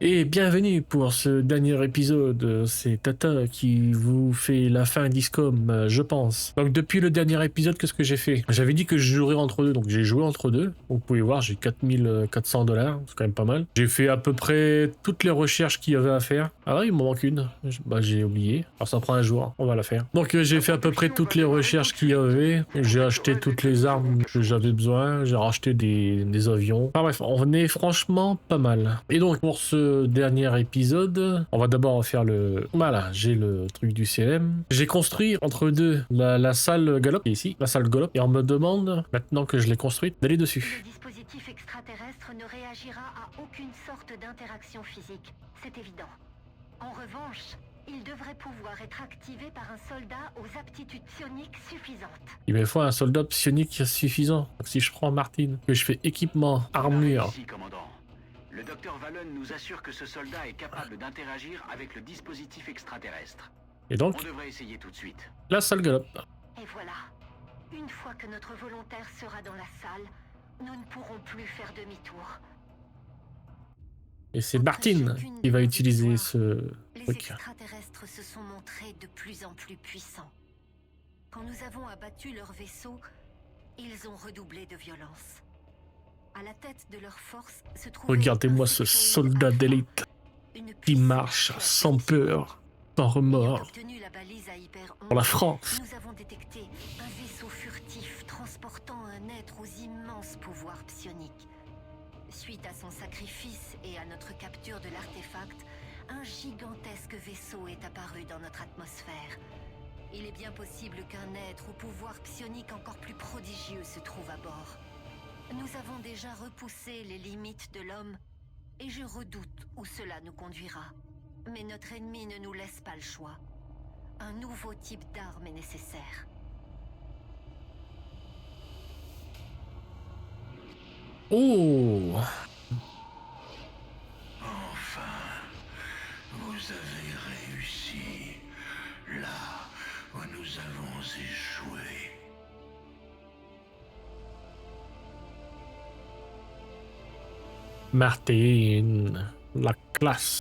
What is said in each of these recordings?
Et bienvenue pour ce dernier épisode, c'est Tata qui vous fait la fin d'ISCOM, je pense. Donc depuis le dernier épisode, qu'est-ce que j'ai fait? J'avais dit que je jouerais entre deux, donc j'ai joué entre deux. Vous pouvez voir, j'ai 4400 $, c'est quand même pas mal. J'ai fait à peu près toutes les recherches qu'il y avait à faire. Ah ouais, il m'en manque une, bah j'ai oublié. Alors ça prend un jour, on va la faire. Donc j'ai fait à peu près toutes les recherches qu'il y avait. J'ai acheté toutes les armes que j'avais besoin, j'ai racheté des avions. Enfin bref, on est franchement pas mal. Et donc pour ce dernier épisode, on va d'abord faire le... Voilà, j'ai le truc du CM. J'ai construit entre deux la salle Galop, qui est ici, la salle Galop, et on me demande, maintenant que je l'ai construite, d'aller dessus. Le dispositif extraterrestre ne réagira à aucune sorte d'interaction physique, c'est évident. En revanche, il devrait pouvoir être activé par un soldat aux aptitudes psioniques suffisantes. Il me faut un soldat psionique suffisant. Donc si je prends Martine, que je fais équipement, armure... Ici, commandant. Le docteur Vallon nous assure que ce soldat est capable d'interagir avec le dispositif extraterrestre. Et donc, On devrait essayer tout de suite. la salle Galop. Et voilà. Une fois que notre volontaire sera dans la salle, nous ne pourrons plus faire demi-tour. Et c'est Martine qui va utiliser ce Les truc. extraterrestres se sont montrés de plus en plus puissants. Quand nous avons abattu leur vaisseau, ils ont redoublé de violence. À la tête de leur force se trouvait Regardez-moi un ce Sectoid soldat Alpha, d'élite une qui puissante marche créature sans peur, sans Ayant remords, obtenu la balise à Hyper 11, pour la France. nous avons détecté un vaisseau furtif transportant un être aux immenses pouvoirs psioniques. Suite à son sacrifice et à notre capture de l'artefact, un gigantesque vaisseau est apparu dans notre atmosphère. Il est bien possible qu'un être au pouvoir psionique encore plus prodigieux se trouve à bord. Nous avons déjà repoussé les limites de l'homme, et je redoute où cela nous conduira. Mais notre ennemi ne nous laisse pas le choix. Un nouveau type d'arme est nécessaire. Oh, Enfin, vous avez réussi là où nous avons échoué. Martine, la classe.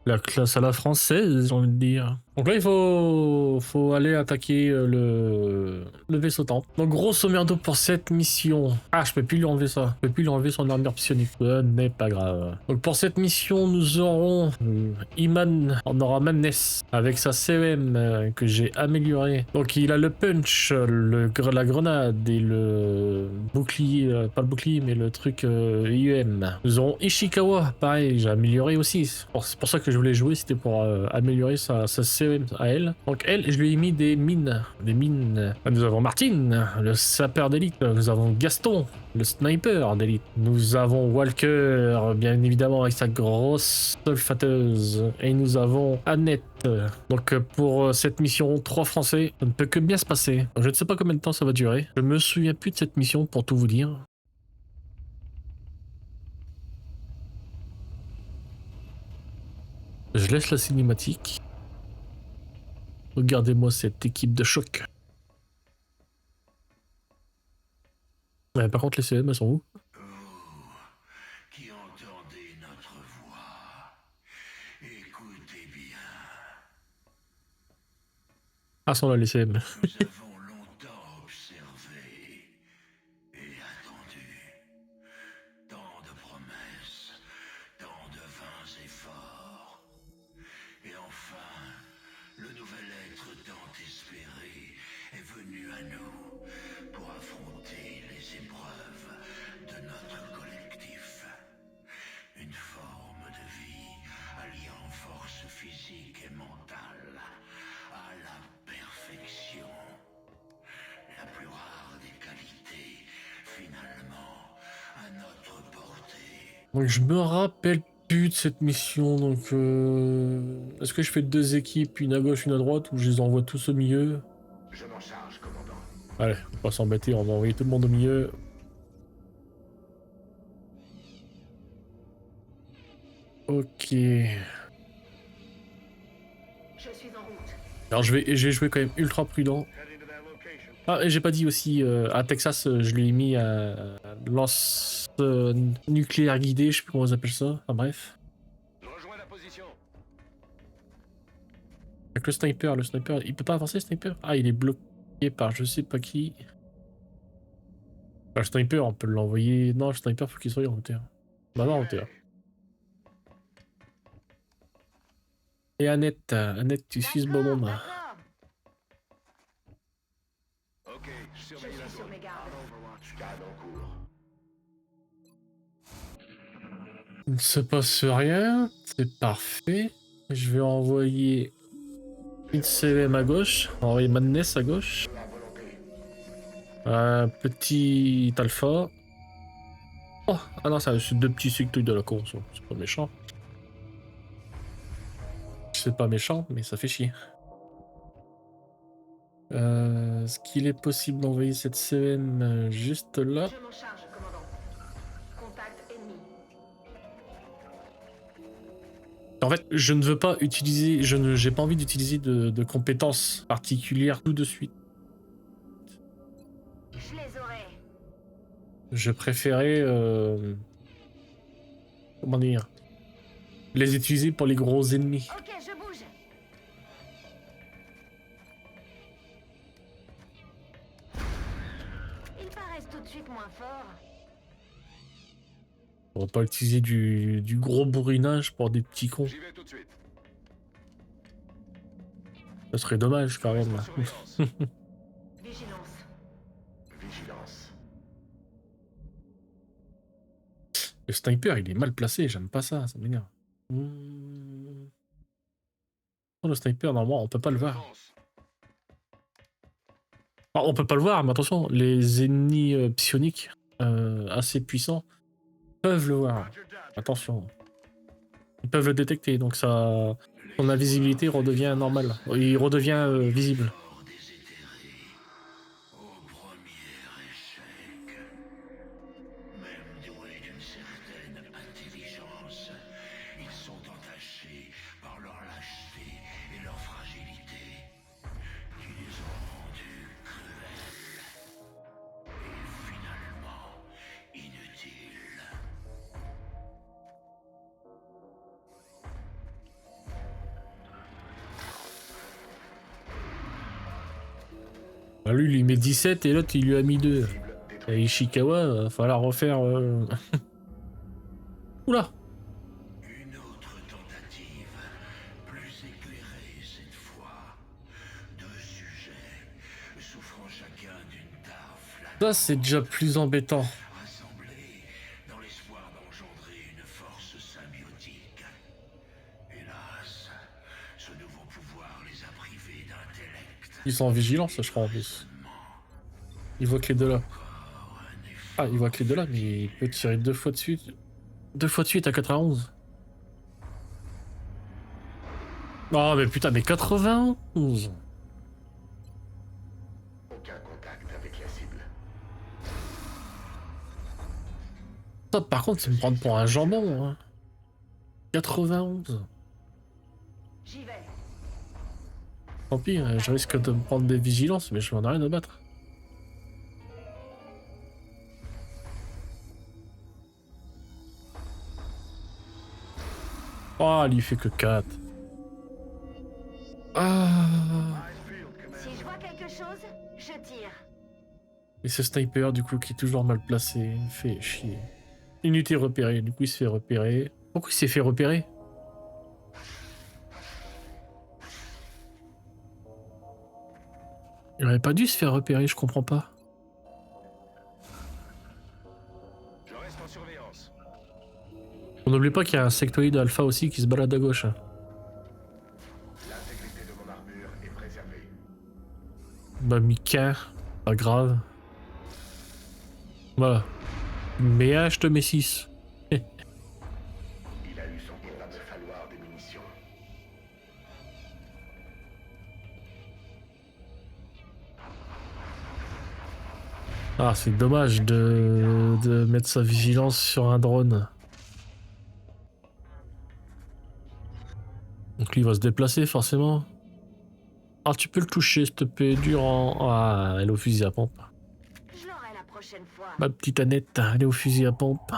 La classe à la française, j'ai envie de dire. Donc là, il faut aller attaquer le vaisseau temple. Donc grosso merdo pour cette mission... Ah, je peux plus lui enlever ça. Je peux plus lui enlever son armure psionique. Ce n'est pas grave. Donc pour cette mission, nous aurons Iman. On aura Madness avec sa CEM que j'ai améliorée. Donc il a le punch, la grenade et le bouclier... pas le bouclier, mais le truc IEM. Nous aurons Ishikawa. Pareil, j'ai amélioré aussi. C'est pour ça que je voulais jouer, c'était pour améliorer sa CEM à elle. Donc elle, je lui ai mis des mines. Des mines. Nous avons Martine, le sapeur d'élite. Nous avons Gaston, le sniper d'élite. Nous avons Walker, bien évidemment, avec sa grosse olfateuse. Et nous avons Annette. Donc pour cette mission 3 français, ça ne peut que bien se passer. Je ne sais pas combien de temps ça va durer. Je me souviens plus de cette mission pour tout vous dire. Je laisse la cinématique. Regardez-moi cette équipe de choc. Ouais, par contre, les CM, elles sont où? Qui entendez notre voix, écoutez bien. Ah, sont là, les CM. Nous avons longtemps observé et attendu. Tant de promesses, tant de vains efforts. Et enfin, le nouvel être tant espéré est venu à nous pour affronter les épreuves de notre collectif. Une forme de vie alliant force physique et mentale à la perfection. La plus rare des qualités, finalement, à notre portée. Donc, je me rappelle plus de cette mission. Donc, est-ce que je fais 2 équipes, une à gauche, une à droite, ou je les envoie tous au milieu? Je m'en charge, commandant. Allez, on va pas s'embêter, on va envoyer tout le monde au milieu. Ok. Je suis en route. Alors je vais jouer quand même ultra prudent. Ah, et j'ai pas dit aussi, à Texas, je lui ai mis lance nucléaire guidé, je sais plus comment on appelle ça. Enfin bref. Rejoins la position. Avec le sniper, il peut pas avancer le sniper? Ah, il est bloqué par je sais pas qui. Bah, le sniper, on peut l'envoyer. Non, le sniper, faut qu'il soit en hauteur. Bah non, en hauteur. Et Annette, tu suis ce bonhomme. D'accord. Ok, je Je surveille la suis sur zone. mes gardes. Overwatch, garde en cours. Il ne se passe rien, c'est parfait. Je vais envoyer une CM à gauche, envoyer Madness à gauche. Un petit alpha. Oh, ah non, ça c'est deux petits secteurs de la course, c'est pas méchant. C'est pas méchant, mais ça fait chier. Est-ce qu'il est possible d'envoyer cette CM juste là? Je m'en charge, commandant. Contact ennemi. En fait, je ne veux pas utiliser, j'ai pas envie d'utiliser de compétences particulières tout de suite. Je les aurai. Je préférais, comment dire, les utiliser pour les gros ennemis. Ok, je bouge. Ils paraissent tout de suite moins forts. On va pas utiliser du gros bourrinage pour des petits cons. J'y vais tout de suite. Ça serait dommage quand même. En surveillance. Vigilance. Vigilance. Le sniper, il est mal placé, j'aime pas ça, ça m'énerve. Oh, le sniper, normalement, on peut pas le voir. Avance. Ah, on peut pas le voir, mais attention, les ennemis psioniques assez puissants peuvent le voir. Roger that. Attention. Ils peuvent le détecter, donc ça, son invisibilité redevient normale. Il redevient visible. Hors déséthéré, au premier échec. Même doués d'une certaine intelligence, ils sont entachés par leur lâcheté et leur fragilité, qui les ont rendus cruels et finalement inutiles. Bah, lui, il lui met 17 et l'autre, il lui a mis 2. Cible détruite. Et Ishikawa, va falloir refaire... Oula! Une autre tentative, plus éclairée cette fois. Deux sujets, souffrant chacun d'une tare Ça, c'est déjà plus embêtant. rassemblés dans l'espoir d'engendrer une force symbiotique. Hélas, ce nouveau pouvoir les a privés d'intellect. Ils sont en vigilance, je crois, en plus. Il voit que les deux là. Ah, il voit que les deux là, mais il peut tirer 2 fois de suite. 2 fois de suite à 91. Oh, mais putain, mais 91! Aucun contact avec la cible. Ça, par contre, c'est me prendre pour un jambon, hein. 91. J'y vais. Tant pis, je risque de me prendre des vigilances, mais je m'en ai rien à battre. Oh, il lui fait que 4. Ah. Si je vois quelque chose, je tire. Et ce sniper, du coup, qui est toujours mal placé, il fait chier. Unité repérée, du coup, il se fait repérer. Pourquoi il s'est fait repérer? Il aurait pas dû se faire repérer, je comprends pas. Je reste en surveillance. On n'oublie pas qu'il y a un sectoïde alpha aussi qui se balade à gauche. Hein. L'intégrité de mon armure est préservée. Bah, Mika, pas grave. Voilà. Mais je te mets 6. Il a eu son tour, il va me falloir des munitions. Ah, c'est dommage de mettre sa vigilance sur un drone. Donc lui, il va se déplacer, forcément. Ah, tu peux le toucher, s'il te plaît, durant... Ah, elle est au fusil à pompe. Je l'aurai la prochaine fois. Ma petite Annette, elle est au fusil à pompe.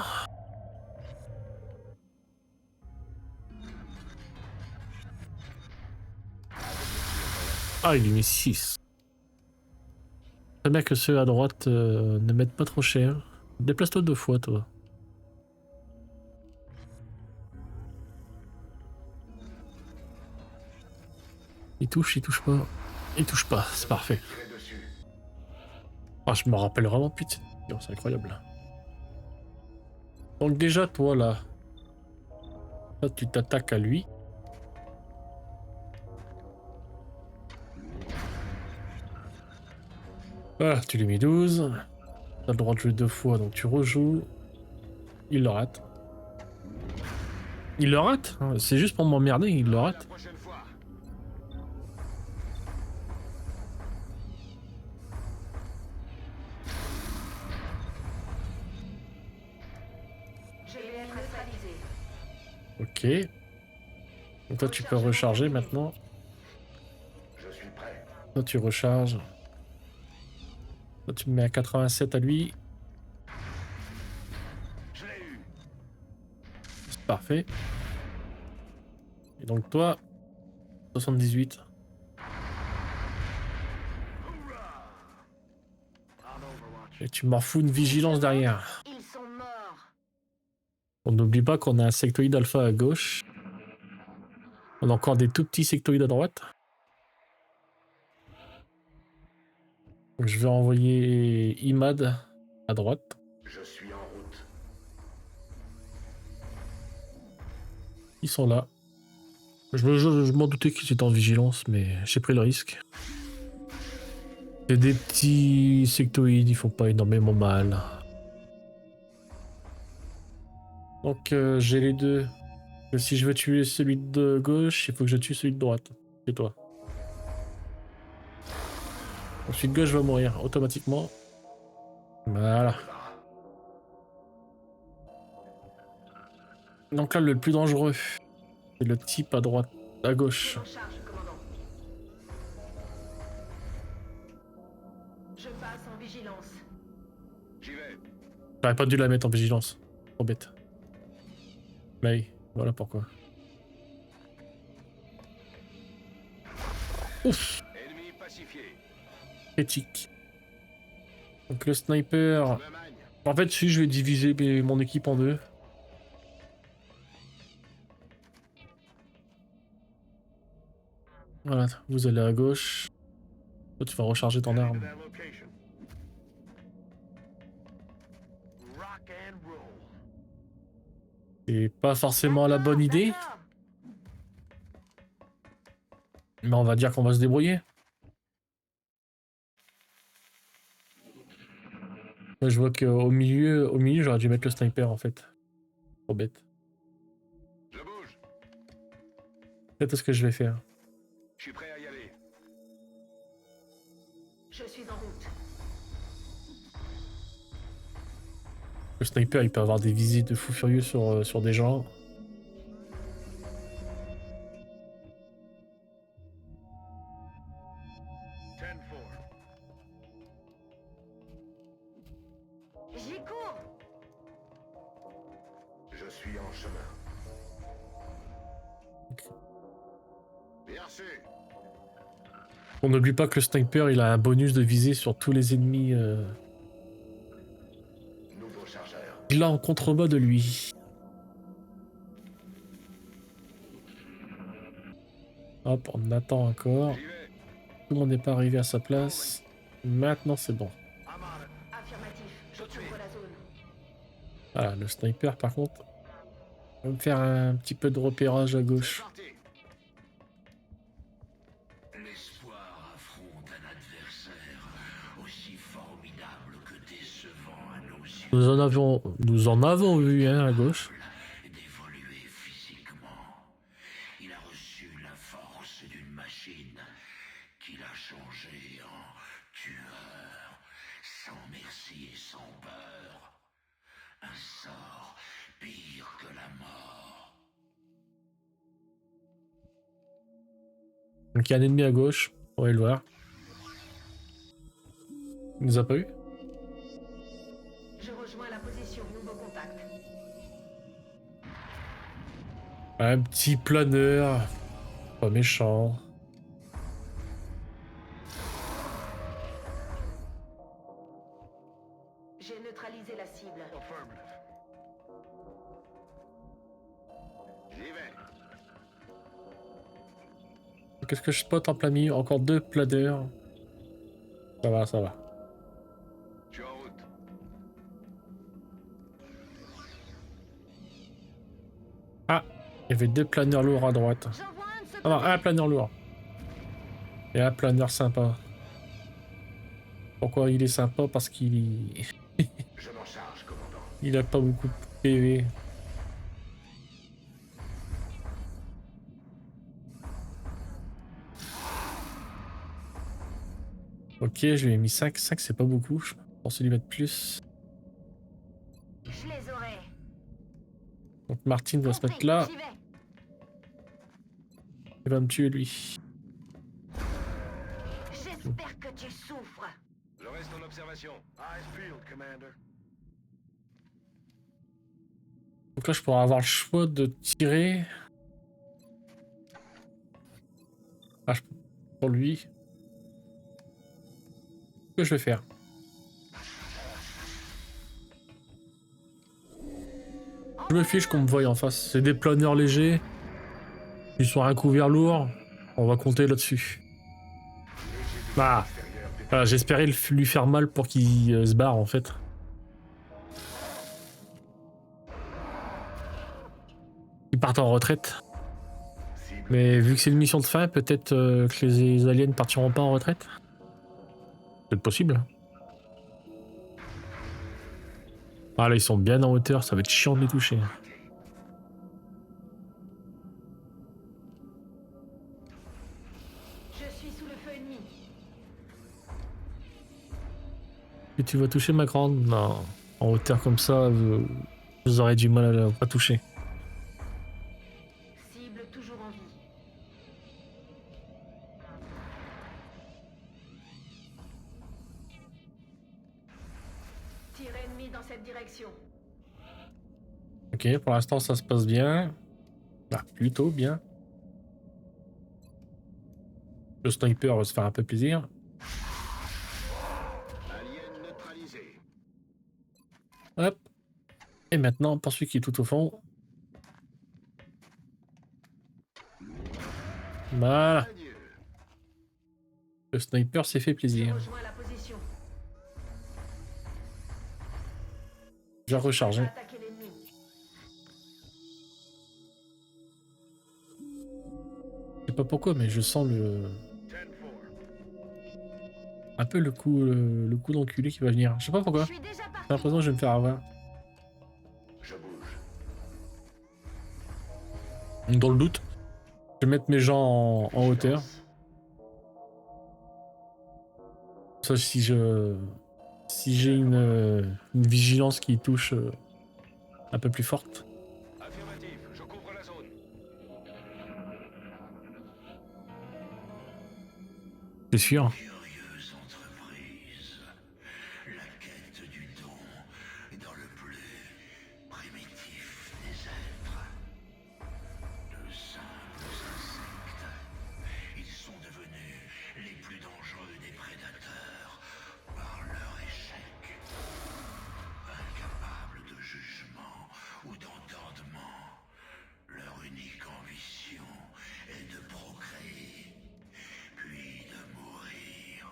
Ah, il lui met 6. C'est bien que ceux à droite ne mettent pas trop cher. Déplace-toi 2 fois, toi. Il touche pas. Il touche pas, c'est parfait. Tirez dessus. Ah, je me rappelle vraiment, putain. C'est incroyable. Donc déjà, toi, là, tu t'attaques à lui. Ah, tu lui mets 12. T'as le droit de jouer 2 fois, donc tu rejoues. Il le rate. Il le rate hein, c'est juste pour m'emmerder, il le rate. La prochaine fois. Je vais être neutralisé. Ok. Donc toi, tu peux recharger maintenant. Je suis prêt. Toi, tu recharges. Toi, tu me mets à 87 à lui. Je l'ai eu. C'est parfait. Et donc toi, 78. Et tu m'en fous une vigilance derrière. Ils sont morts. On n'oublie pas qu'on a un sectoïde alpha à gauche. On a encore des tout petits sectoïdes à droite. Donc je vais envoyer Imad à droite. Je suis en route. Ils sont là. Je m'en doutais qu'ils étaient en vigilance, mais j'ai pris le risque. C'est des petits sectoïdes, ils font pas énormément mal. Donc j'ai les deux. Et si je veux tuer celui de gauche, il faut que je tue celui de droite. C'est toi. Donc celui de gauche va mourir automatiquement. Voilà. Donc là, le plus dangereux, c'est le type à droite, à gauche. En charge, commandant. Je passe en vigilance. J'y vais. J'aurais pas dû la mettre en vigilance. Trop bête. Mais voilà pourquoi. Ouf, Ennemi pacifié. critique. Donc le sniper... Je me magne. En fait, si je vais diviser mon équipe en deux. Voilà, vous allez à gauche. Toi, tu vas recharger ton arme. That location. Rock and roll. C'est pas forcément la bonne idée, D'accord. mais on va dire qu'on va se débrouiller. Moi, je vois qu'au milieu, j'aurais dû mettre le sniper en fait. Trop bête. Je bouge. C'est ce que je vais faire. Je suis prêt à y aller. Je suis en route. Le sniper, il peut avoir des visites de fou furieux sur des gens. J'y cours. Je suis en chemin. Bien sûr. On n'oublie pas que le sniper, il a un bonus de visée sur tous les ennemis. Nouveau chargeur. Il a en contrebas de lui. Hop, on attend encore. J'y vais. Tout le monde n'est pas arrivé à sa place. Maintenant, c'est bon. Affirmatif. Je couvre la zone. Voilà, le sniper, par contre, va me faire un petit peu de repérage à C'est gauche. parti. L'espoir affronte un adversaire aussi formidable que décevant à nos yeux. Nous en avons vu un à gauche. D'évoluer physiquement. Il a reçu la force d'une machine qu'il a changé en tueur, sans merci et sans peur. Un sort pire que la mort. Donc il y a un ennemi à gauche. On va le voir. Il nous a pas eu. Un petit planeur. Pas méchant. J'ai neutralisé la cible. J'y vais. Qu'est-ce que je spot en plein milieu? Encore 2 planeurs. Ça va, ça va. Je suis en route. Ah, il y avait 2 planeurs lourds à droite. J'envoie un de ce Ah non, côté. un planeur lourd. Et un planeur sympa. Pourquoi il est sympa? Parce qu'il Je m'en charge, commandant. il a pas beaucoup de PV. Ok, je lui ai mis 5. 5 c'est pas beaucoup. Je pensais lui mettre plus. Je les aurai. Donc Martin va se mettre là. J'y vais. Il va me tuer lui. J'espère que tu souffres. Je reste en observation. Eyes peeled, Commander. Donc là je pourrais avoir le choix de tirer. Ah, pour lui. Ce que je vais faire. Je me fiche qu'on me voie en face. C'est des planeurs légers. Ils sont à un couvert lourd. On va compter là-dessus. Bah, voilà, j'espérais lui faire mal pour qu'il se barre en fait. Ils partent en retraite. Mais vu que c'est une mission de fin, peut-être que les aliens partiront pas en retraite. C'est possible. Ah là ils sont bien en hauteur, ça va être chiant de les toucher. Je suis sous le feu ennemi. Et tu vas toucher ma grande? Non. En hauteur comme ça, vous aurez du mal à la toucher. Cible toujours en vie. Tir ennemi dans cette direction. Ok, pour l'instant ça se passe bien. Ah, plutôt bien. Le sniper va se faire un peu plaisir. Alien neutralisé. Hop. Et maintenant, pour celui qui est tout au fond. Voilà. Adieu. Le sniper s'est fait Je plaisir. rejoins la position. J'ai rechargé. Attaquer l'ennemi. Je sais pas pourquoi, mais je sens le... 10-4. un peu le coup d'enculé qui va venir. Je sais pas Je pourquoi. suis déjà J'ai parti. l'impression que je vais me faire avoir. Je bouge. Dans le doute, je vais mettre mes gens en hauteur. Ça, si j'ai une vigilance qui touche un peu plus forte. Affirmatif, je couvre la zone. C'est sûr. Curieuse entreprise. La quête du don dans le plus primitif des êtres. De simples insectes. Ils sont devenus les plus dangereux des prédateurs par leur échec. Incapables de jugement ou d'entendement, leur unique ambition est de procréer, puis de mourir.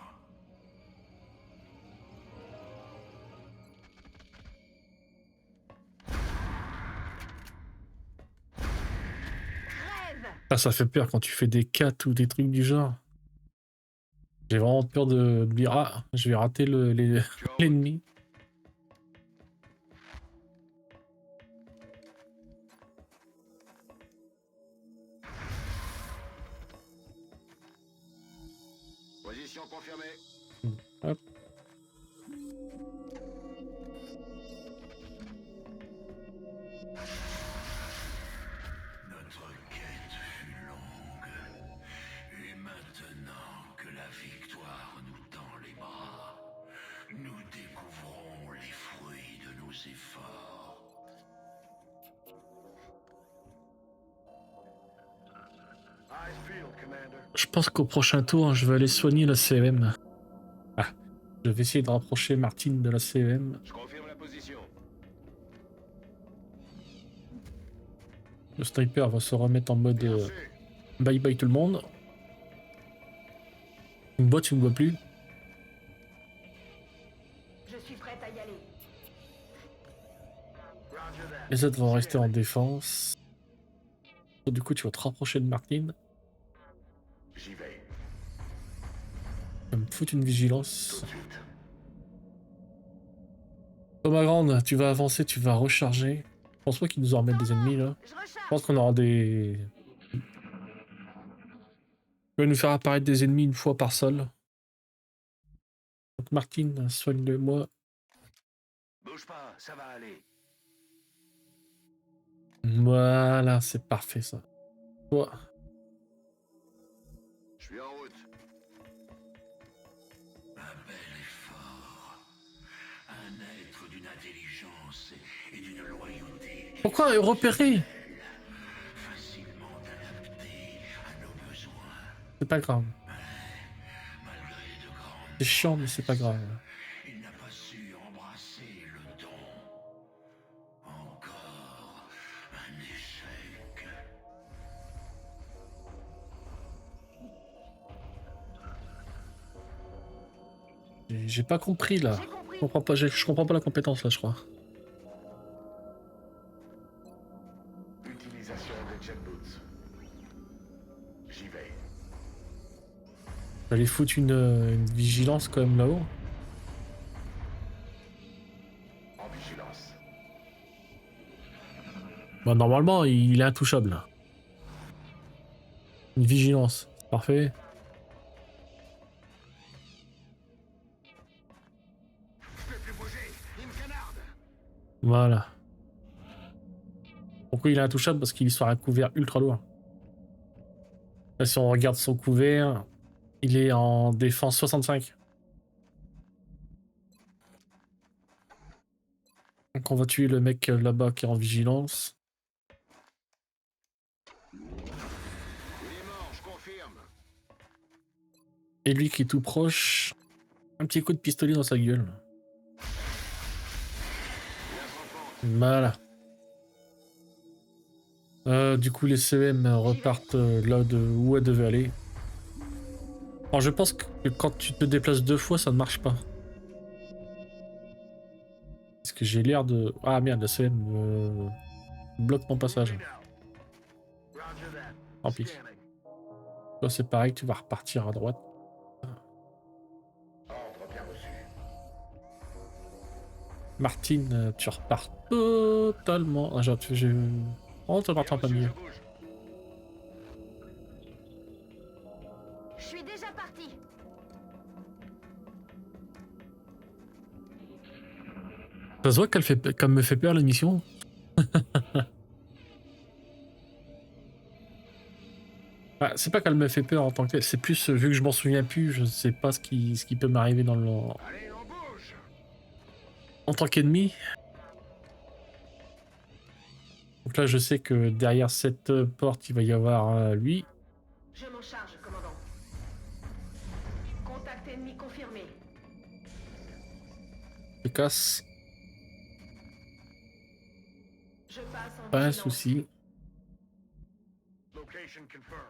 Rêve. Ça fait peur quand tu fais des 4 ou des trucs du genre. J'ai vraiment peur de dire ah, je vais rater l'ennemi. Position confirmée. Hop. Notre quête fut longue, et maintenant que la victoire nous tend les bras, nous découvrons les fruits de nos efforts. Je pense qu'au prochain tour, je vais aller soigner la CM. Ah, je vais essayer de rapprocher Martine de la CM. Je confirme la position. Le sniper va se remettre en mode bye bye tout le monde. Tu me vois, tu me vois plus. Je suis prête à y aller. Les autres vont rester en défense. Du coup, tu vas te rapprocher de Martine. J'y vais. Ça me fout une vigilance. Tout de suite. Thomas Grande, tu vas avancer, tu vas recharger. Je pense pas qu'ils nous en remettent des ennemis là. Je recharge. Je pense qu'on aura des... Il va nous faire apparaître des ennemis une fois par sol. Donc Martine, soigne-le-moi. Bouge pas, ça va aller. Voilà, c'est parfait ça. Toi. Je suis en route. Un bel effort. Un être d'une intelligence et d'une loyauté Pourquoi repérer? facilement adapté à nos besoins. C'est pas grave. Malgré de grandes C'est chiant, mais c'est pas grave. il n'a pas su embrasser le don. Encore un échec. J'ai pas compris là. J'ai compris. Je comprends pas la compétence là, je crois. Utilisation des jet boots. J'y vais. J'allais foutre une vigilance quand même là-haut. En vigilance. Bah normalement, il est intouchable là. Une vigilance, c'est parfait. Je peux plus bouger. Il me canarde. Voilà. Pourquoi il est intouchable? Parce qu'il est sur un couvert ultra lourd. Là, si on regarde son couvert, il est en défense 65. Donc on va tuer le mec là-bas qui est en vigilance. Il est mort, je confirme. Et lui qui est tout proche, un petit coup de pistolet dans sa gueule. Voilà. Du coup, les CM repartent là où elles devaient aller. Alors, je pense que quand tu te déplaces deux fois, ça ne marche pas. Parce que j'ai l'air de... Ah merde, la CM bloque mon passage. Tant pis. Là, c'est pareil, tu vas repartir à droite. Ordre bien reçu. Martine, tu repars totalement... Ah, genre, j'ai... Oh, tu repars en plein Bien reçu, milieu. je bouge. Je suis déjà parti. Ça se voit qu'elle me fait peur, l'émission. Bah, c'est pas qu'elle me fait peur en tant que telle, c'est plus, vu que je m'en souviens plus, je sais pas ce qui peut m'arriver dans le... Allez, on bouge. En tant qu'ennemi. Donc là, je sais que derrière cette porte, il va y avoir lui. Je m'en charge, commandant. Contact ennemi confirmé. Je casse, Je passe en pas un vigilance. souci. Location confirmed.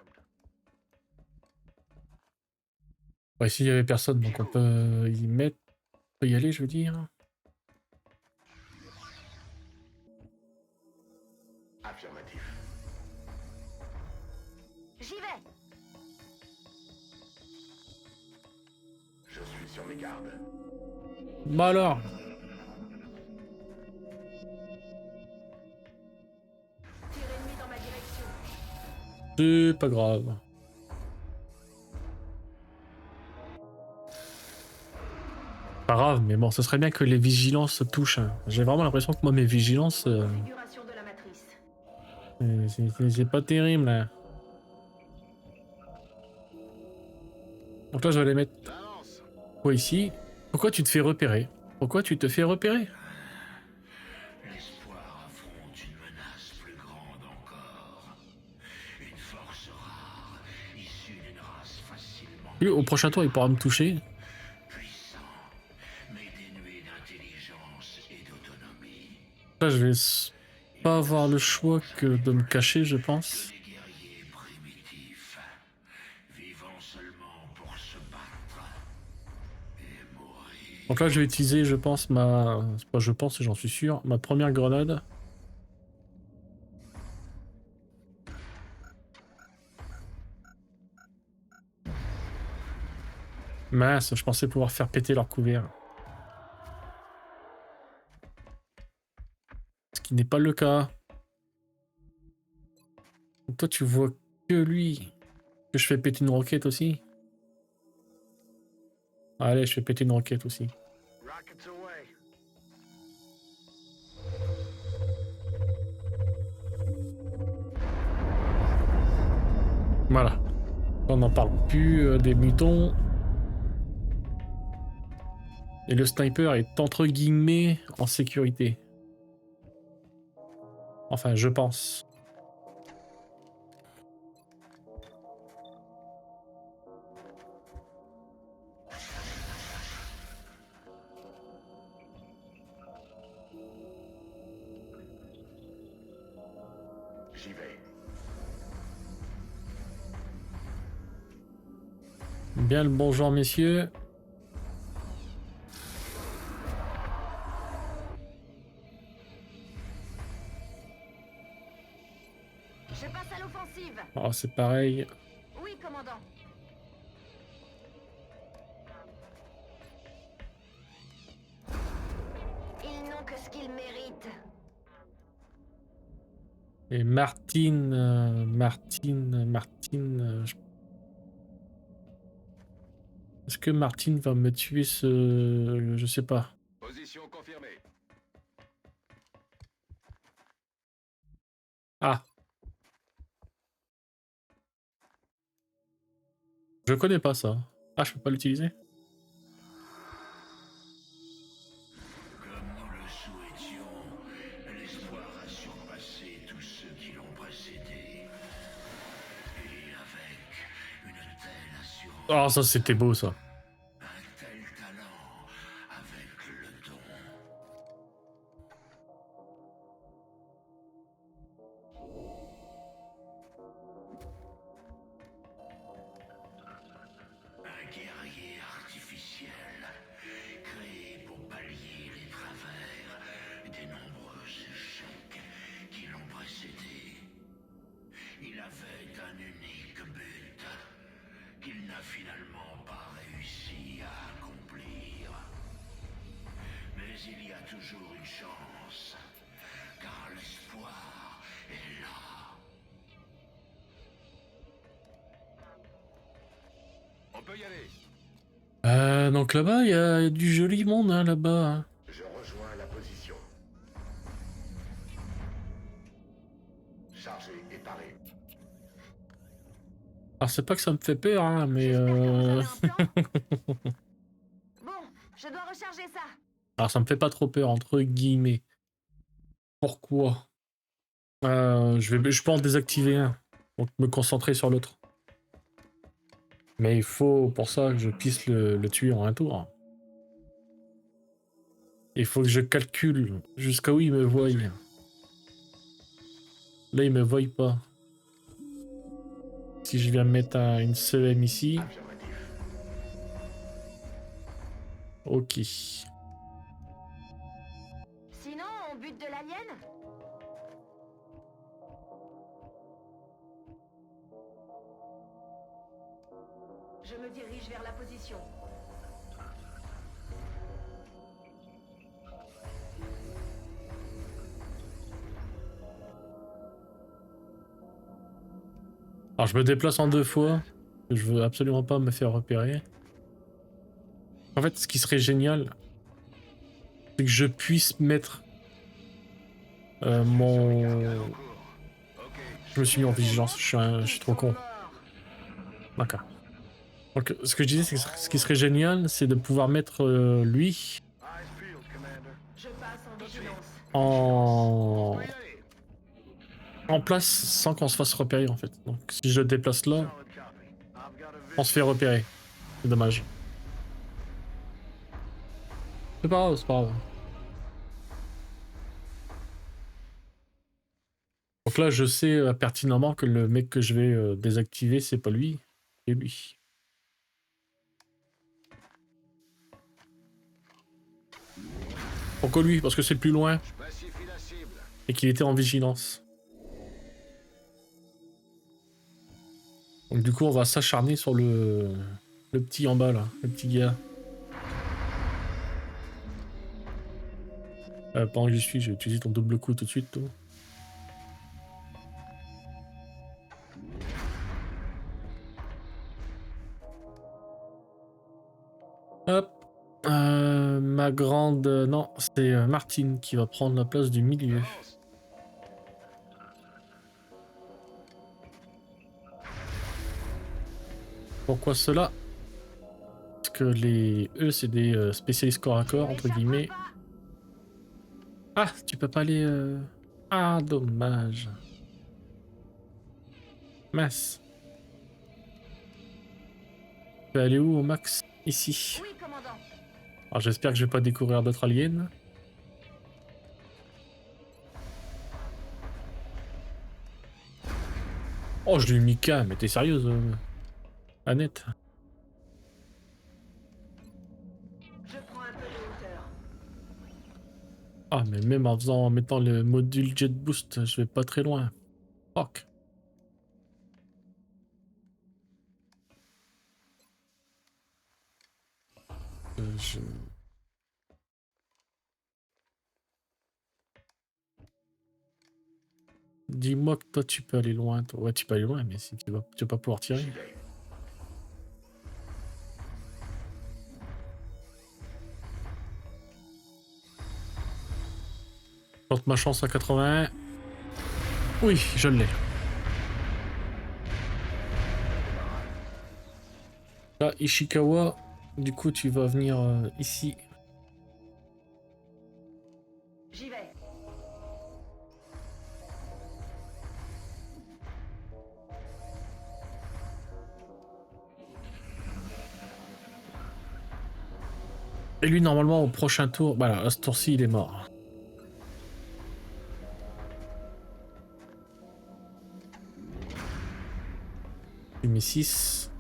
Ouais, ici, il y avait personne, donc on peut y mettre... On peut y aller, je veux dire. Affirmatif. J'y vais. Je suis sur mes gardes. Bah alors, Tir ennemi dans ma direction. c'est pas grave. Pas grave, mais bon, ce serait bien que les vigilances se touchent. Hein. J'ai vraiment l'impression que moi, mes vigilances, Configuration de la matrice. c'est pas terrible. Là. Donc là, je vais les mettre J'avance. quoi ici. Pourquoi tu te fais repérer? Pourquoi tu te fais repérer? L'espoir affronte une menace plus grande encore. Une force rare, issue passe facilement. Lui, au prochain tour, il pourra me toucher. Puissant, mais dénué d'intelligence et d'autonomie. Là, je vais pas avoir le choix que de me cacher, je pense. Des guerriers primitifs, vivant seulement pour se battre et mourir. Donc là, je vais utiliser, je pense, je pense, j'en suis sûr, ma première grenade. Mince, je pensais pouvoir faire péter leur couvert. Ce qui n'est pas le cas. Donc toi, tu vois que lui. Que je fais péter une roquette aussi. Allez, je fais péter une roquette aussi. Rockets away. Voilà. On n'en parle plus des mutons. Et le sniper est entre guillemets en sécurité. Enfin, je pense. J'y vais. Bien le bonjour, messieurs. Je passe à l'offensive. Oh, c'est pareil. Oui, commandant. Ils n'ont que ce qu'ils méritent. Et Martine. Est-ce que Martine va me tuer ce... Je sais pas. Position confirmée. Ah. Je connais pas ça. Ah, je peux pas l'utiliser? Comme nous le souhaitions, l'espoir a surpassé tous ceux qui l'ont précédé. Et avec une telle assurance, Oh, ça c'était beau ça. un tel talent, avec le don. Un guerrier artificiel, créé pour pallier les travers des nombreux échecs qui l'ont précédé. Il avait un unique but qu'il n'a finalement pas réussi à accomplir. Mais il y a toujours une chance, car l'espoir est là. On peut y aller. Donc là-bas, il y a du joli monde, hein, là-bas. Hein. Je rejoins la position. Chargé et paré. Alors c'est pas que ça me fait peur, hein, mais... J'espère que vous avez un plan. Bon, je dois recharger ça. Alors ça me fait pas trop peur, entre guillemets. Pourquoi? Je peux en désactiver un. Donc me concentrer sur l'autre. Mais il faut pour ça que je puisse le tuer en un tour. Il faut que je calcule jusqu'à où il me voie. Là, il me voit pas. Si je viens mettre une CEM ici. Affirmatif. Ok. Sinon, on bute de l'alien. Je me dirige vers la position. Alors je me déplace en 2 fois. Je veux absolument pas me faire repérer. En fait, ce qui serait génial, c'est que je puisse mettre mon... Je me suis mis en vigilance, je suis trop con. D'accord. Donc ce que je disais, c'est que ce qui serait génial, c'est de pouvoir mettre lui Eyes peeled, Commander. Je passe en vigilance. en... On peut y aller. en place sans qu'on se fasse repérer en fait. Donc si je le déplace là, Solid copy. I've got a On se fait repérer. C'est dommage. C'est pas grave, c'est pas grave. Donc là, je sais pertinemment que le mec que je vais désactiver, c'est pas lui, c'est lui. Pourquoi lui? Parce que c'est le plus loin et qu'il était en vigilance. Donc du coup, on va s'acharner sur le petit en bas là, le petit gars. Pendant que j'y suis, j'ai utilisé ton double coup tout de suite. Toi. Hop. Ma grande... non, c'est Martine qui va prendre la place du milieu. Pourquoi cela? Parce que eux, c'est des spécialistes corps à corps, entre guillemets. Ah, tu peux pas aller... Ah, dommage. Mince. Tu peux aller où au max? Ici. Oui, commandant. Alors j'espère que je vais pas découvrir d'autres aliens. Oh, je l'ai mis Mika, mais t'es sérieuse, Annette? Je prends un peu de hauteur. Ah, mais même en mettant le module Jet Boost, je vais pas très loin. Fuck. Je... Dis-moi que toi tu peux aller loin. Toi. Ouais, tu peux aller loin, mais si tu vas pas pouvoir tirer. J'y vais. Tente ma chance à 81. Oui, je l'ai. Là, Ishikawa, du coup, tu vas venir ici. J'y vais. Et lui, normalement, au prochain tour, voilà, à ce tour-ci, il est mort. Tu mets 6.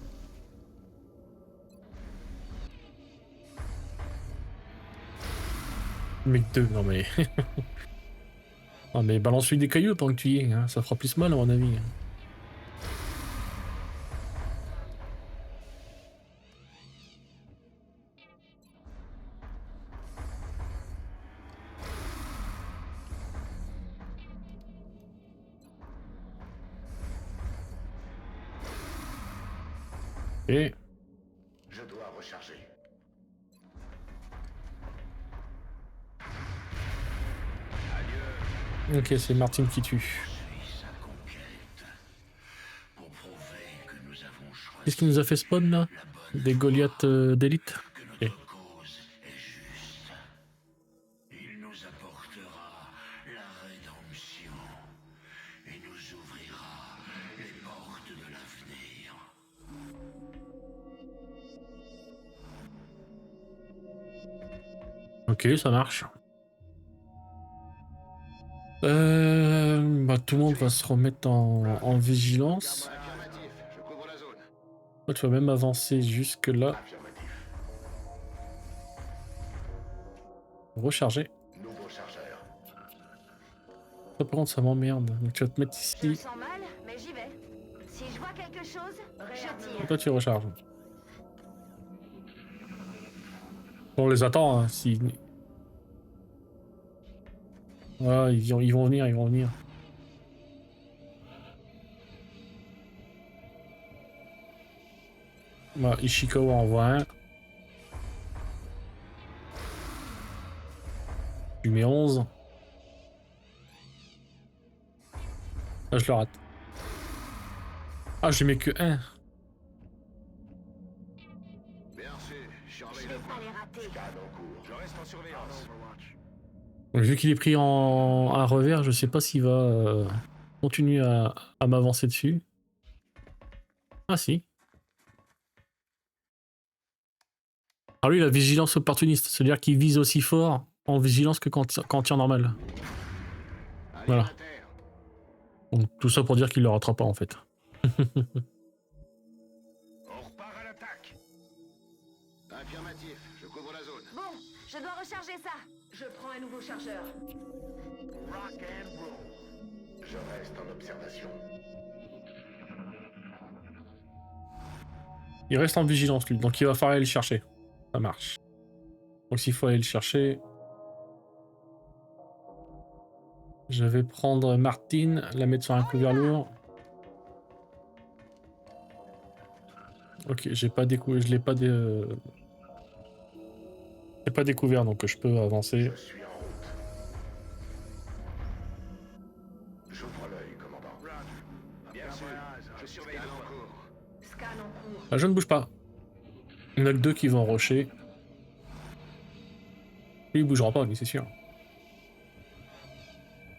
Mais 2, non mais... non mais balance-lui des cailloux pendant que tu y es, hein. Ça fera plus mal à mon avis. Et... Je dois recharger. Ok, c'est Martine qui tue. Suis sa conquête. Pour prouver que nous avons choisi Qu'est-ce qui nous a fait spawn là? la bonne Des Goliaths d'élite? que Ok. notre cause est juste. Il nous apportera la rédemption et nous ouvrira les portes de l'avenir. Ok, ça marche. Bah, tout le monde va se remettre en vigilance. Affirmatif, je couvre la zone. Toi, tu vas même avancer jusque là. Affirmatif. Recharger. Nouveau chargeur. Ça, par contre, ça m'emmerde. Donc, tu vas te mettre Je me ici. sens mal, mais j'y vais. Si je vois quelque chose, je Et tire. toi, tu recharges. On les attend, hein, si... Voilà, ils vont venir, ils vont venir. Bah, Ishikawa envoie un. Tu mets 11. Ah, je le rate. Ah, je mets que 1. Bien reçu, je Je surveille vais le pas point. les rater. Scan en cours. Je reste en surveillance. Donc, vu qu'il est pris à revers, je sais pas s'il va continuer à m'avancer dessus. Ah si. Alors lui, la vigilance opportuniste, c'est-à-dire qu'il vise aussi fort en vigilance que quand tir normal. Allez, Voilà. à terre. Donc tout ça pour dire qu'il le rattrape pas en fait. On repart à l'attaque. Affirmatif, je couvre la zone. Bon, je dois recharger ça. Je prends un nouveau chargeur. Rock and roll. Je reste en observation. Il reste en vigilance lui, donc il va falloir aller le chercher. Ça marche. Donc s'il faut aller le chercher... Je vais prendre Martine, la mettre sur un couvert lourd. Ok, j'ai pas découvert, je l'ai pas j'ai pas découvert, donc je peux avancer. Je suis en route. J'ouvre l'œil, commandant. Bien sûr, je surveille le cours. Scan en cours. Ah, je ne bouge pas. Il y en a que deux qui vont rusher. Lui, il bougera pas, lui, c'est sûr.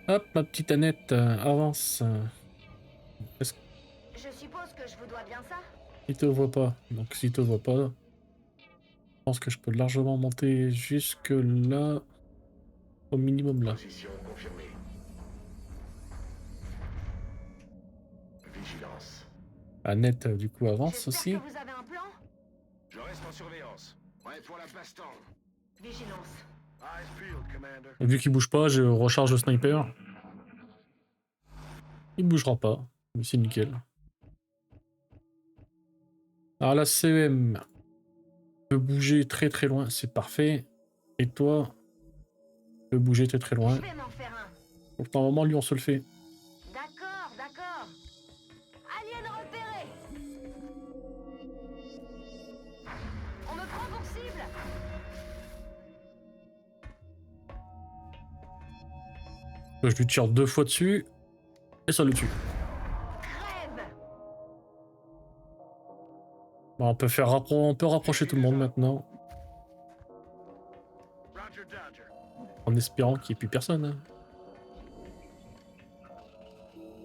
Hop, ma petite Annette, avance. Est-ce Je suppose que je vous dois bien ça. qu'il te voit pas? Donc s'il te voit pas, je pense que je peux largement monter jusque là. Au minimum là. Position confirmée. Vigilance. Annette, du coup, avance aussi. J'espère que vous avez un plan. Je reste en surveillance. Prêt pour la baston. Vigilance. Eyes peeled, Commander. Donc, vu qu'il bouge pas, je recharge le sniper. Il bougera pas, mais c'est nickel. Alors la CEM peut bouger très très loin, c'est parfait. Et toi, peut bouger très très loin. Je vais m'en faire un. Donc normalement, lui, on se le fait. D'accord, d'accord. Alien repéré. On me prend pour cible. Je lui tire 2 fois dessus, et ça le tue. Crève. Bon, on peut rapprocher tout le monde maintenant, Roger, Dodger. en espérant qu'il n'y ait plus personne. Hein.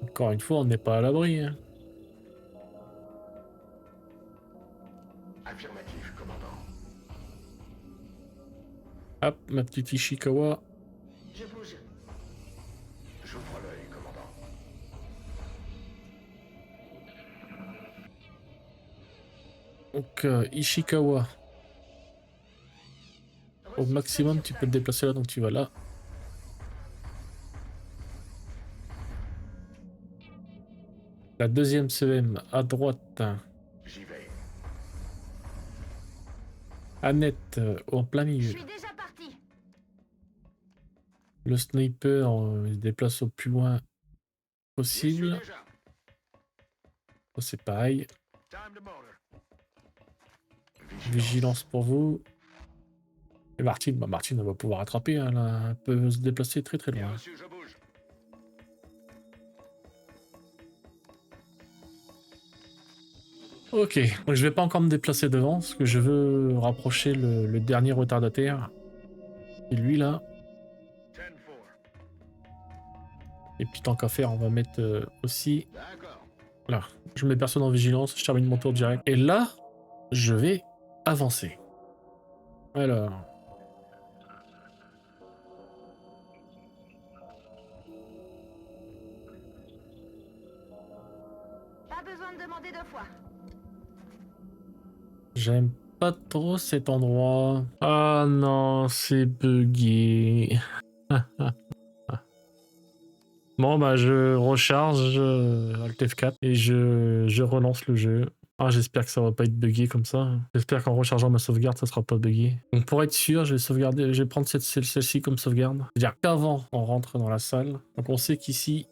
Encore une fois, on n'est pas à l'abri. Hein. Affirmatif, commandant. Hop, ma petite Ishikawa. Je bouge. J'ouvre l'œil, commandant. Donc, Ishikawa. Au maximum, tu peux te déplacer là, donc tu vas là. La deuxième CM à droite. J'y vais. Annette au plein Je milieu. suis déjà parti. Le sniper il se déplace au plus loin possible. Déjà. Ça, c'est pareil. Time to motor. Vigilance pour vous. Et Martine, bah Martine, elle va pouvoir attraper. Hein, là. Elle peut se déplacer très très Bien loin. reçu, je bouge. Ok, donc je vais pas encore me déplacer devant parce que je veux rapprocher le dernier retardataire. Et lui là. 10-4. Et puis tant qu'à faire, on va mettre aussi. D'accord. Là, je mets personne en vigilance, je termine mon tour direct. Et là, je vais avancer. Alors. Pas besoin de demander deux fois. J'aime pas trop cet endroit. Ah non, c'est bugué. Bon bah je recharge Alt F4 et je relance le jeu. Ah j'espère que ça va pas être bugué comme ça. J'espère qu'en rechargeant ma sauvegarde ça sera pas bugué. Donc pour être sûr je vais sauvegarder, je vais prendre celle-ci comme sauvegarde. C'est-à-dire qu'avant on rentre dans la salle. Donc on sait qu'ici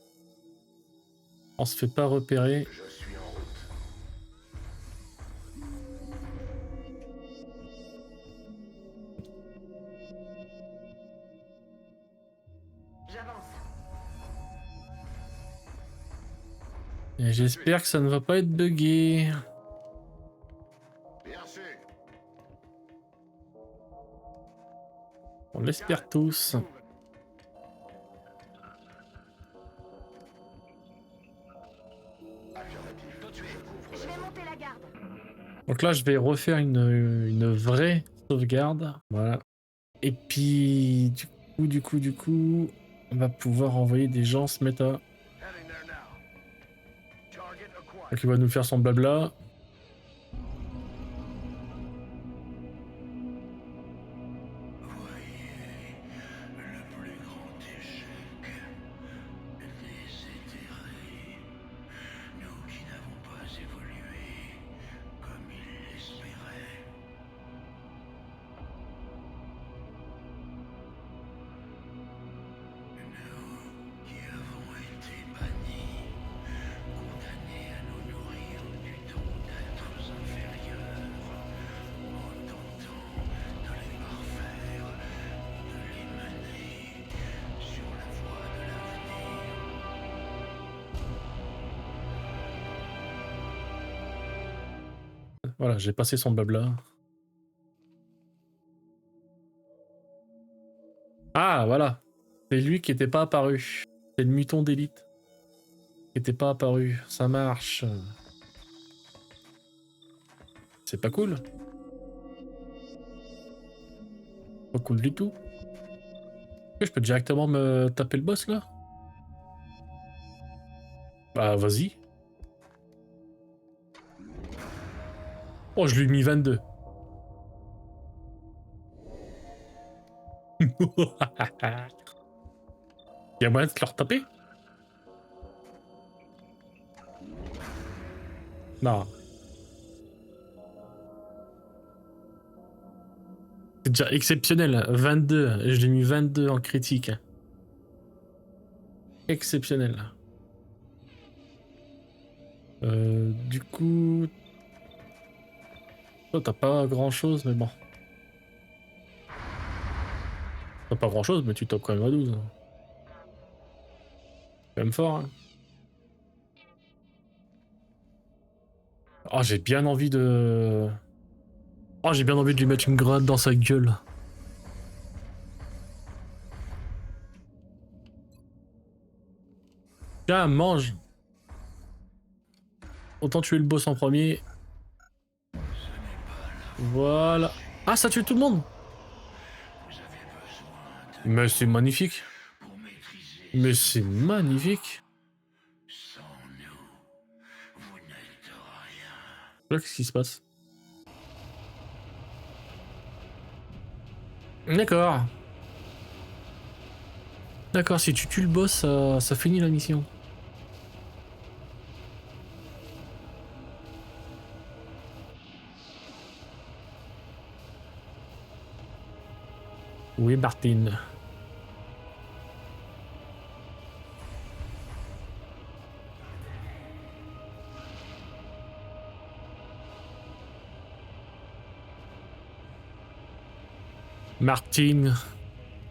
on se fait pas repérer. Je suis en route. J'avance. Et j'espère que ça ne va pas être bugué. Bien sûr. On l'espère tous. Affirmatif. Tout de suite. Je couvre Je la vais zone. monter la garde. Donc là je vais refaire une vraie Sauvegarde, voilà. Et puis, du coup, on va pouvoir envoyer des gens se mettre à... Donc il va nous faire son blabla. Voyez le plus grand échec déshérité. Nous qui n'avons pas évolué comme il l'espérait. Nous qui avons été bannis, condamnés à nous nourrir du don d'êtres inférieurs, en tentant de les parfaire, de les mener sur la voie de l'avenir. Voilà, j'ai passé son blabla. Ah, voilà. C'est lui qui était pas apparu. C'est le muton d'élite. Qui était pas apparu. Ça marche. C'est pas cool. Pas cool du tout. Je peux directement me taper le boss là? Bah vas-y. Oh, je lui ai mis 22. Y'a moyen de te le retaper? Non. C'est déjà exceptionnel. 22. Je l'ai mis 22 en critique. Exceptionnel. Du coup... Toi, t'as pas grand-chose, mais bon. T'as pas grand-chose, mais tu tapes quand même à 12. C'est quand même fort, hein. Oh, j'ai bien envie de... Oh, j'ai bien envie de lui mettre une grenade dans sa gueule. Tiens, mange. Autant tuer le boss en premier. Voilà. Ah, ça tue tout le monde. Mais c'est magnifique. Mais c'est magnifique. Sans nous, vous n'êtes rien. Là, qu'est-ce qui se passe? D'accord. D'accord, si tu tues le boss, ça finit la mission. Oui, Martine. Martine,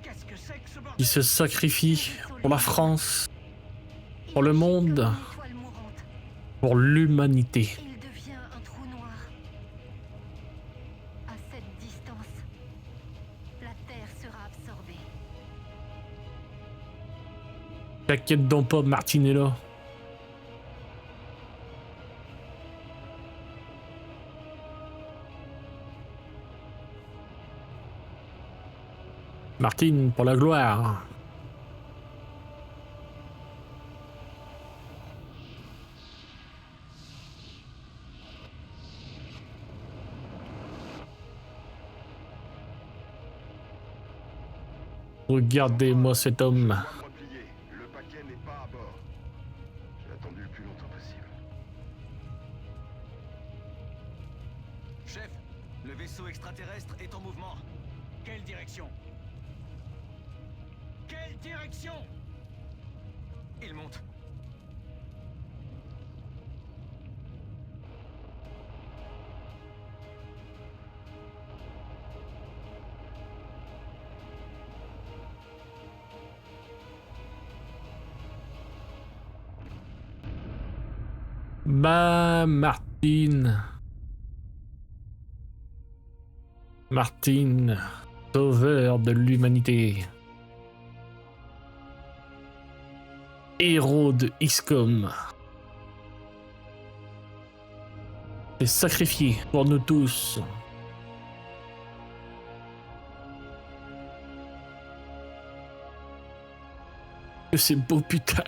Qu'est-ce que c'est que ce bordel? qui se sacrifie pour la France, pour le monde, Comme une étoile mourante. pour l'humanité. Il devient un trou noir. À cette distance, la Terre sera absorbée. T'inquiète donc pas, Martine est là. Martine, pour la gloire. Regardez-moi cet homme. Replié. Le paquet n'est pas à bord. J'ai attendu le plus longtemps possible. Chef, le vaisseau extraterrestre est en mouvement. Quelle direction? Quelle direction? Il monte. Bah, Martine. Martine, sauveur de l'humanité. Héros de XCOM. Et sacrifié pour nous tous. Que c'est beau, putain.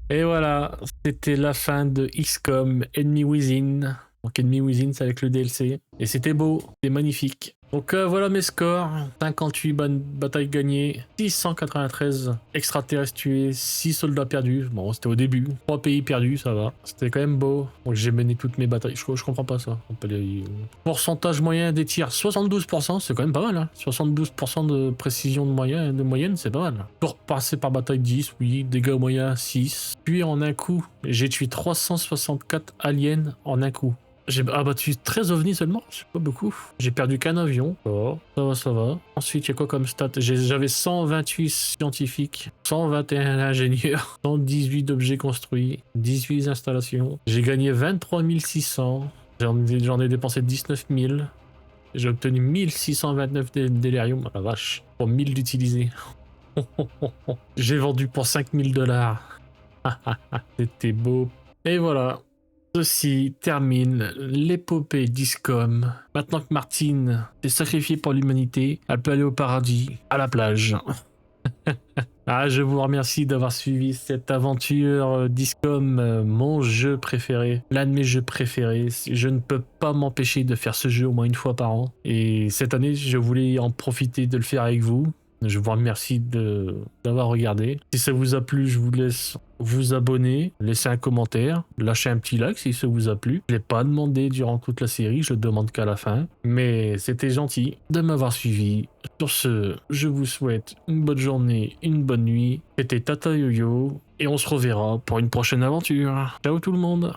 Et voilà, c'était la fin de XCOM Enemy Within. Donc Enemy Within, c'est avec le DLC. Et c'était beau, c'était magnifique. Donc voilà mes scores. 58 batailles gagnées, 693 extraterrestres tués, 6 soldats perdus. Bon, c'était au début. 3 pays perdus, ça va. C'était quand même beau. Donc j'ai mené toutes mes batailles. Je comprends pas ça. On peut les... Pourcentage moyen des tirs, 72%, c'est quand même pas mal. Hein. 72% de précision de moyenne, c'est pas mal. Pour passer par bataille 10, oui. Dégâts moyens 6. Puis en un coup, j'ai tué 364 aliens en un coup. J'ai abattu 13 ovnis seulement, c'est pas beaucoup. J'ai perdu qu'un avion. Oh, ça va, ça va. Ensuite, il y a quoi comme stat? J'avais 128 scientifiques, 121 ingénieurs, 118 objets construits, 18 installations. J'ai gagné 23 600. J'en ai dépensé 19 000. J'ai obtenu 1629 délirium. La vache, pour 1000 d'utilisés. J'ai vendu pour 5000 $. C'était beau. Et voilà. Ceci termine l'épopée d'XCOM. Maintenant que Martine s'est sacrifiée pour l'humanité, elle peut aller au paradis, à la plage. Ah, je vous remercie d'avoir suivi cette aventure d'XCOM, mon jeu préféré, l'un de mes jeux préférés. Je ne peux pas m'empêcher de faire ce jeu au moins une fois par an. Et cette année, je voulais en profiter de le faire avec vous. Je vous remercie d'avoir regardé. Si ça vous a plu, je vous laisse vous abonner, laisser un commentaire, lâcher un petit like si ça vous a plu. Je ne l'ai pas demandé durant toute la série, je le demande qu'à la fin. Mais c'était gentil de m'avoir suivi. Sur ce, je vous souhaite une bonne journée, une bonne nuit. C'était Tata Yo-Yo et on se reverra pour une prochaine aventure. Ciao tout le monde!